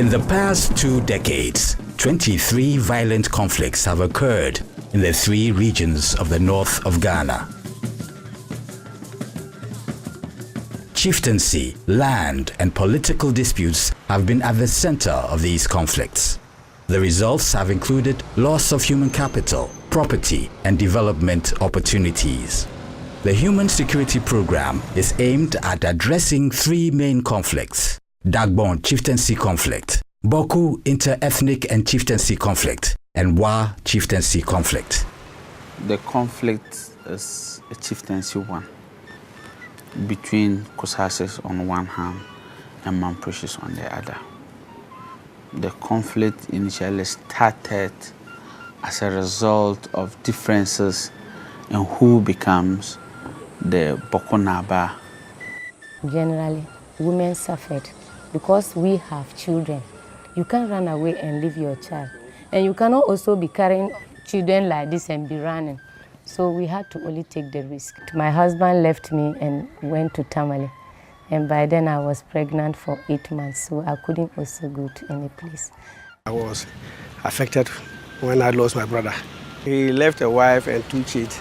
In the past 2 decades, 23 violent conflicts have occurred in the 3 regions of the north of Ghana. Chieftaincy, land, and political disputes have been at the center of these conflicts. The results have included loss of human capital, property, and development opportunities. The Human Security Program is aimed at addressing 3 main conflicts: Dagbon Chieftaincy Conflict, Boku Inter-Ethnic and Chieftaincy Conflict, and Wa Chieftaincy Conflict. The conflict is a chieftaincy one between Kosases on one hand and Mamprecious on the other. The conflict initially started as a result of differences in who becomes the Bokonaba. Generally, women suffered because we have children. You can't run away and leave your child. And you cannot also be carrying children like this and be running. So we had to only take the risk. My husband left me and went to Tamale. And by then I was pregnant for 8 months, so I couldn't also go to any place. I was affected when I lost my brother. He left a wife and 2 kids,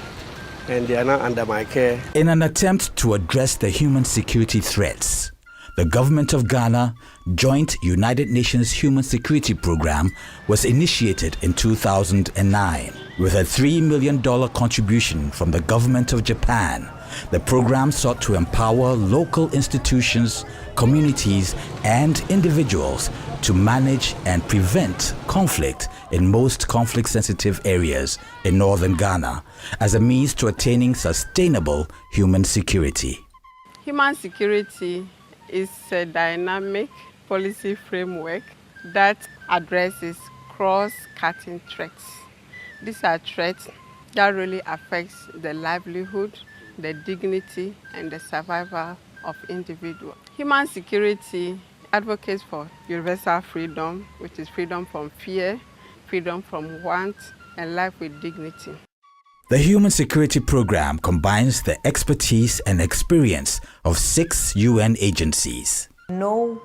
and they are now under my care. In an attempt to address the human security threats, the government of Ghana Joint United Nations Human Security Program was initiated in 2009. With a $3 million contribution from the government of Japan, the program sought to empower local institutions, communities, and individuals to manage and prevent conflict in most conflict-sensitive areas in northern Ghana as a means to attaining sustainable human security. Human security is a dynamic policy framework that addresses cross-cutting threats. These are threats that really affect the livelihood, the dignity, and the survival of individuals. Human security advocates for universal freedom, which is freedom from fear, freedom from want, and life with dignity. The Human Security Program combines the expertise and experience of 6 UN agencies. No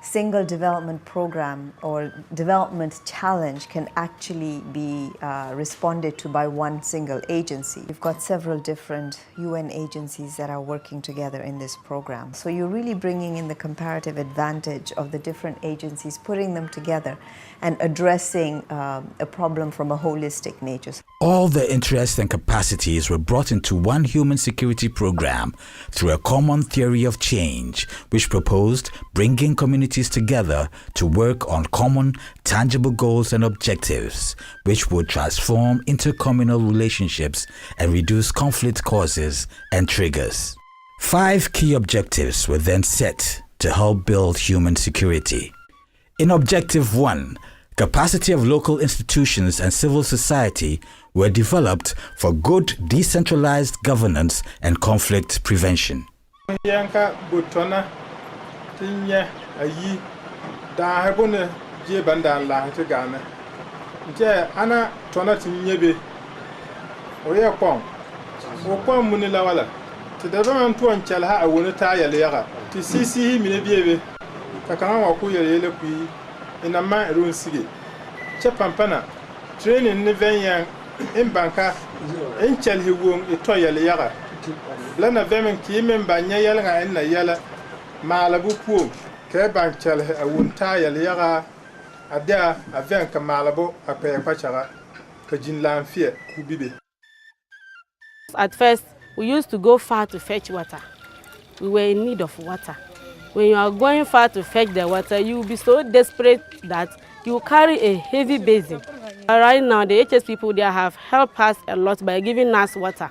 single development program or development challenge can actually be responded to by one single agency. We've got several different UN agencies that are working together in this program. So you're really bringing in the comparative advantage of the different agencies, putting them together and addressing a problem from a holistic nature. All the interests and capacities were brought into one human security program through a common theory of change, which proposed bringing communities together to work on common, tangible goals and objectives, which would transform intercommunal relationships and reduce conflict causes and triggers. 5 key objectives were then set to help build human security. In Objective 1, capacity of local institutions and civil society were developed for good decentralized governance and conflict prevention. Inama runsigi chepampana training ni venyan in banka in chalhi won itoyale yaga lana vemen ki memba nyayal nga en na yala malabu pu ke ban chalhi awunta yale yaga ada aven ka malabu ape kwachaga ka jinlanfie kubibe. At first we used to go far to fetch water. We were in need of water. When you are going far to fetch the water, you will be so desperate that you carry a heavy basin. Right now, the HS people there have helped us a lot by giving us water.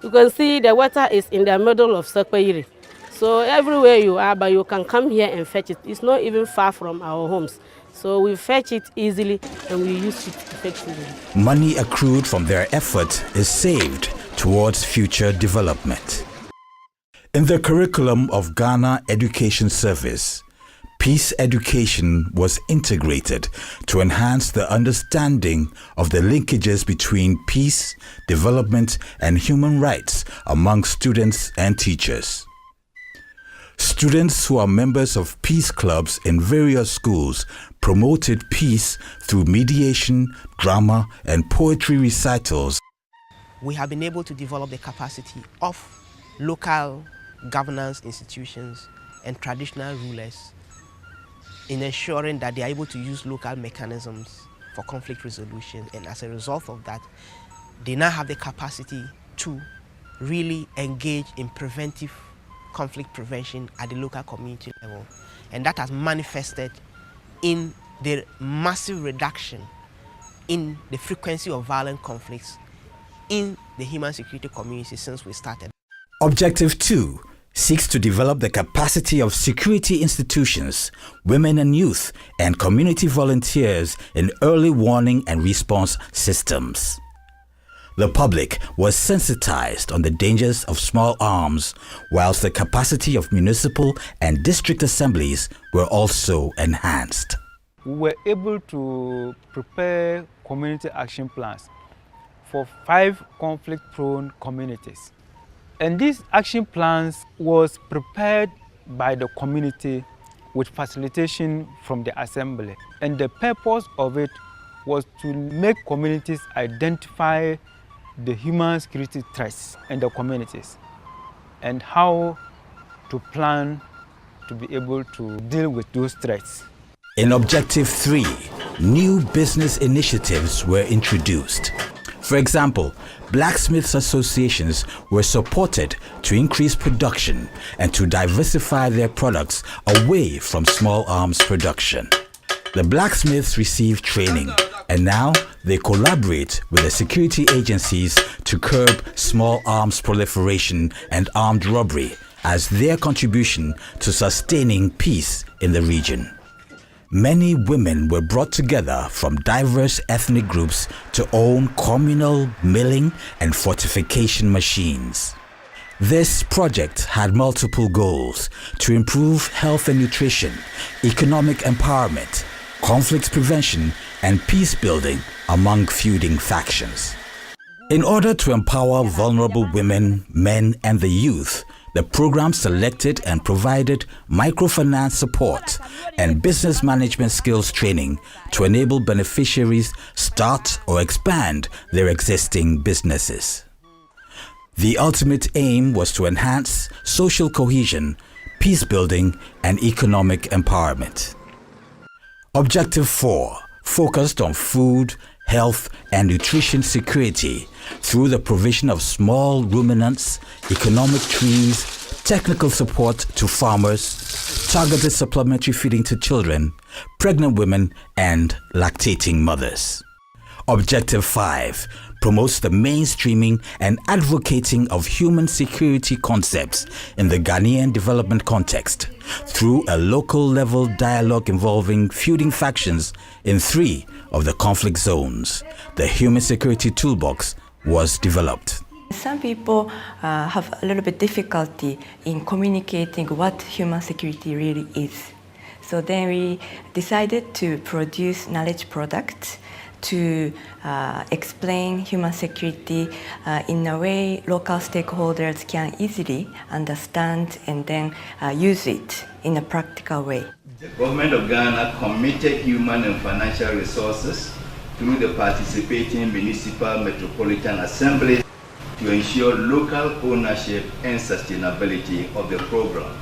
You can see the water is in the middle of Sokweiri. So everywhere you are, but you can come here and fetch it. It's not even far from our homes. So we fetch it easily and we use it effectively. Money accrued from their effort is saved towards future development. In the curriculum of Ghana Education Service, peace education was integrated to enhance the understanding of the linkages between peace, development, and human rights among students and teachers. Students who are members of peace clubs in various schools promoted peace through mediation, drama, and poetry recitals. We have been able to develop the capacity of local governance institutions and traditional rulers in ensuring that they are able to use local mechanisms for conflict resolution, and as a result of that, they now have the capacity to really engage in preventive conflict prevention at the local community level. And that has manifested in the massive reduction in the frequency of violent conflicts in the human security community since we started. Objective 2 seeks to develop the capacity of security institutions, women and youth, and community volunteers in early warning and response systems. The public was sensitized on the dangers of small arms, whilst the capacity of municipal and district assemblies were also enhanced. We were able to prepare community action plans for 5 conflict-prone communities. And these action plans was prepared by the community with facilitation from the assembly. And the purpose of it was to make communities identify the human security threats in the communities and how to plan to be able to deal with those threats. In Objective 3, new business initiatives were introduced. For example, blacksmiths associations were supported to increase production and to diversify their products away from small arms production. The blacksmiths received training, and now they collaborate with the security agencies to curb small arms proliferation and armed robbery as their contribution to sustaining peace in the region. Many women were brought together from diverse ethnic groups to own communal milling and fortification machines. This project had multiple goals to improve health and nutrition, economic empowerment, conflict prevention, and peace building among feuding factions. In order to empower vulnerable women, men, and the youth, the program selected and provided microfinance support and business management skills training to enable beneficiaries start or expand their existing businesses. The ultimate aim was to enhance social cohesion, peace building, and economic empowerment. Objective 4 focused on food, health, and nutrition security through the provision of small ruminants, economic trees, technical support to farmers, targeted supplementary feeding to children, pregnant women, and lactating mothers. Objective 5 promotes the mainstreaming and advocating of human security concepts in the Ghanaian development context through a local level dialogue involving feuding factions in 3 of the conflict zones. The Human Security Toolbox was developed. Some people have a little bit difficulty in communicating what human security really is. So then we decided to produce knowledge products to explain human security in a way local stakeholders can easily understand and then use it in a practical way. The government of Ghana committed human and financial resources through the participating municipal metropolitan assemblies to ensure local ownership and sustainability of the program.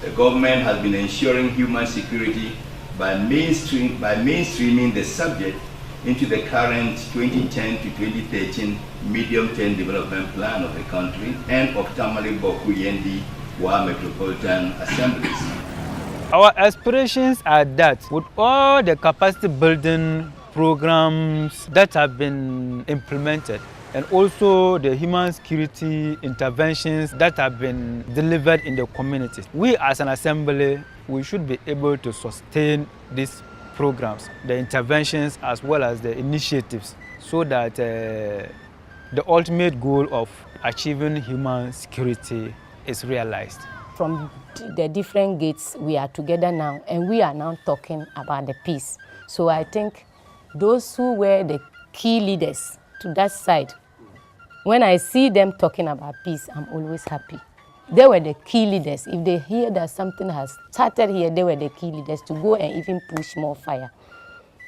The government has been ensuring human security by mainstreaming the subject into the current 2010 to 2013 medium-term development plan of the country and of Tamale Boku Yendi Wa metropolitan assemblies. Our aspirations are that with all the capacity building programs that have been implemented and also the human security interventions that have been delivered in the communities, we as an assembly, we should be able to sustain these programs, the interventions as well as the initiatives, so that the ultimate goal of achieving human security is realized. From the different gates, we are together now, and we are now talking about the peace. So I think those who were the key leaders to that side, when I see them talking about peace, I'm always happy. They were the key leaders. If they hear that something has started here, they were the key leaders to go and even push more fire.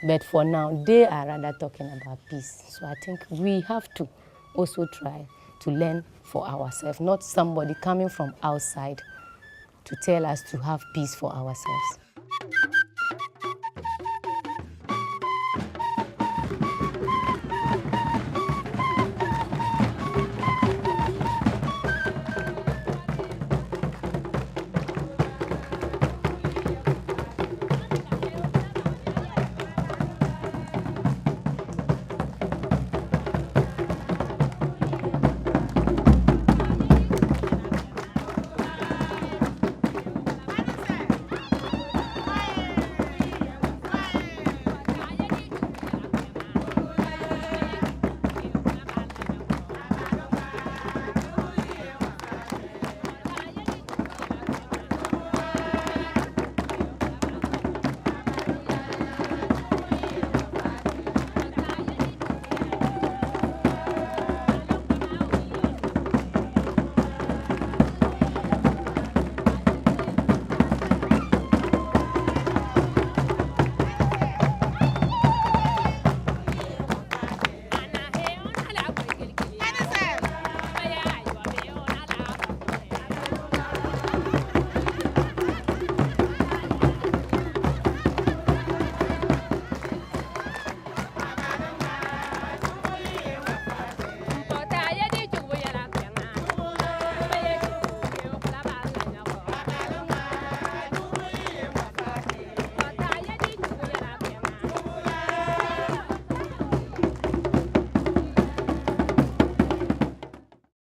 But for now, they are rather talking about peace. So I think we have to also try to learn for ourselves, not somebody coming from outside to tell us to have peace for ourselves.